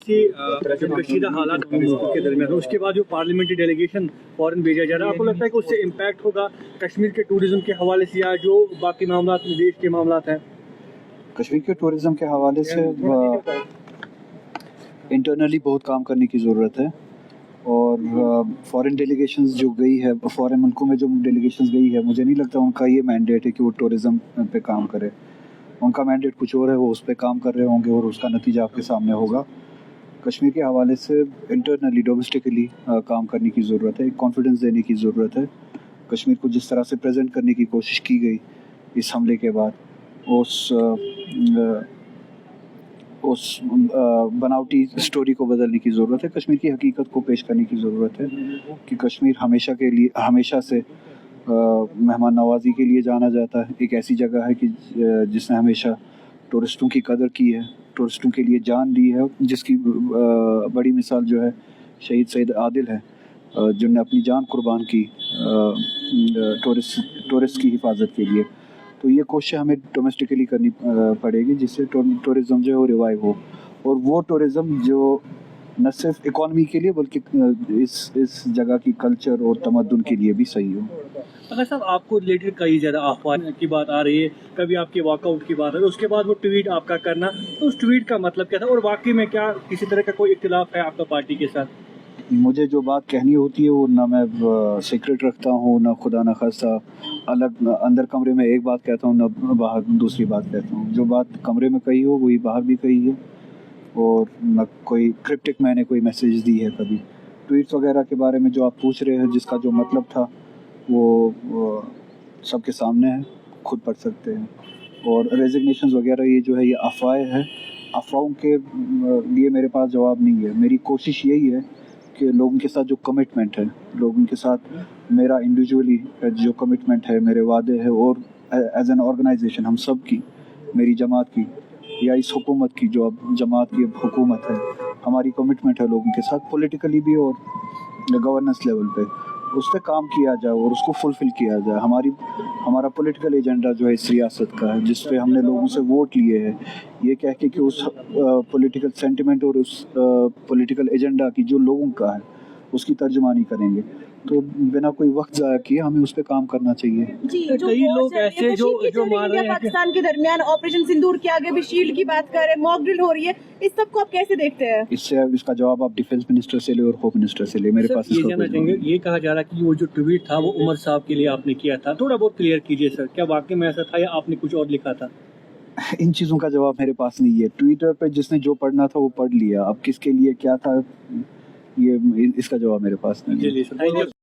जब कशीदा हालात के दरमियान उसके बाद जो पार्लियामेंट्री डेलीगेशन फॉरेन भेजा जा रहा है, आपको लगता है कि उससे इम्पैक्ट होगा कश्मीर के टूरिज्म के हवाले से या जो बाकी मामला देश के मामला हैं? कश्मीर के टूरिज्म के हवाले से इंटरनली बहुत काम करने की ज़रूरत है और फॉरेन डेलीगेशंस जो गई है, फॉरेन मुल्कों में जो डेलीगेशंस गई है, मुझे नहीं लगता उनका ये मैंडेट है कि वो टूरिज़्म पे काम करे। उनका मैंडेट कुछ और है, वो उस पर काम कर रहे होंगे और उसका नतीजा आपके सामने होगा। कश्मीर के हवाले से इंटरनली डोमेस्टिकली काम करने की ज़रूरत है, कॉन्फिडेंस देने की ज़रूरत है। कश्मीर को जिस तरह से प्रेजेंट करने की कोशिश की गई इस हमले के बाद, उस बनावटी स्टोरी को बदलने की ज़रूरत है। कश्मीर की हकीकत को पेश करने की ज़रूरत है कि कश्मीर हमेशा से मेहमान नवाजी के लिए जाना जाता है। एक ऐसी जगह है कि जिसने हमेशा टूरिस्टों की कदर की है, टूरिस्टों के लिए जान दी है, जिसकी बड़ी मिसाल जो है शहीद सैयद आदिल है, जिन्होंने अपनी जान कुर्बान की टूरिस्ट की हिफाजत के लिए। तो ये कोशिश हमें डोमेस्टिकली करनी पड़ेगी जिससे टूरिज़्म जो है वो रिवाइव हो, और वो टूरिज़्म जो न सिर्फ इकॉनमी के लिए बल्कि इस जगह की कल्चर और तमद्दुन के लिए भी सही हो। अगर साहब आपको रिलेटेड कई ज़्यादा अफवाह की बात आ रही है, कभी आपके वॉकआउट की बात है, उसके बाद वो ट्वीट आपका करना, तो उस ट्वीट का मतलब क्या था और वाकई में क्या किसी तरह का कोई इख्तिलाफ है आपका पार्टी के साथ? मुझे जो बात कहनी होती है वो ना मैं सीक्रेट रखता हूँ, ना खुदा न खास्ता अलग अंदर कमरे में एक बात कहता हूँ, ना बाहर दूसरी बात कहता हूँ। जो बात कमरे में कही हो वही बाहर भी कही है, और न कोई क्रिप्टिक मैंने कोई मैसेज दी है कभी। ट्वीट्स वगैरह के बारे में जो आप पूछ रहे हैं, जिसका जो मतलब था वो सबके सामने है, खुद पढ़ सकते हैं। और रेजिग्नेशन वगैरह ये जो है ये अफवाहें हैं, अफवाहों के लिए मेरे पास जवाब नहीं है। मेरी कोशिश यही है कि लोगों के साथ जो कमिटमेंट है, लोगों के साथ मेरा इंडिविजुअली जो कमिटमेंट है, मेरे वादे हैं, और एज एन ऑर्गेनाइजेशन हम सब की, मेरी जमात की या इस हुकूमत की जो अब जमात की हुकूमत है, हमारी कमिटमेंट है लोगों के साथ पॉलिटिकली भी और गवर्नेंस लेवल पे उस पर काम किया जाए और उसको फुलफ़िल किया जाए। हमारा पॉलिटिकल एजेंडा जो है इस रियासत का है, जिस पे हमने लोगों से वोट लिए हैं, ये कह के कि उस पॉलिटिकल सेंटिमेंट और उस पॉलिटिकल एजेंडा की जो लोगों का है उसकी तर्जुमानी करेंगे। तो बिना कोई वक्त ज़ाया किए हमें उस पर काम करना चाहिए। कई लोग ऐसे जो मान रहे हैं पाकिस्तान के दरमियान ऑपरेशन सिंदूर के आगे भी शील्ड की बात कर रहे हैं, मॉक ड्रिल हो रही है, इस सब को आप कैसे देखते हैं? इसका जवाब आप डिफेंस मिनिस्टर से ले और होम मिनिस्टर से ले, मेरे पास ये जानना चाहेंगे। ये कहा जा रहा है कि वो जो ट्वीट था वो उमर साहब के लिए आपने किया था, थोड़ा बहुत क्लियर कीजिए सर, क्या वाकई में ऐसा था या आपने कुछ और लिखा था? इन चीज़ों का जवाब मेरे पास नहीं है। ट्विटर पे जिसने जो पढ़ना था वो पढ़ लिया, अब किसके लिए क्या था ये इसका जवाब मेरे पास नहीं है।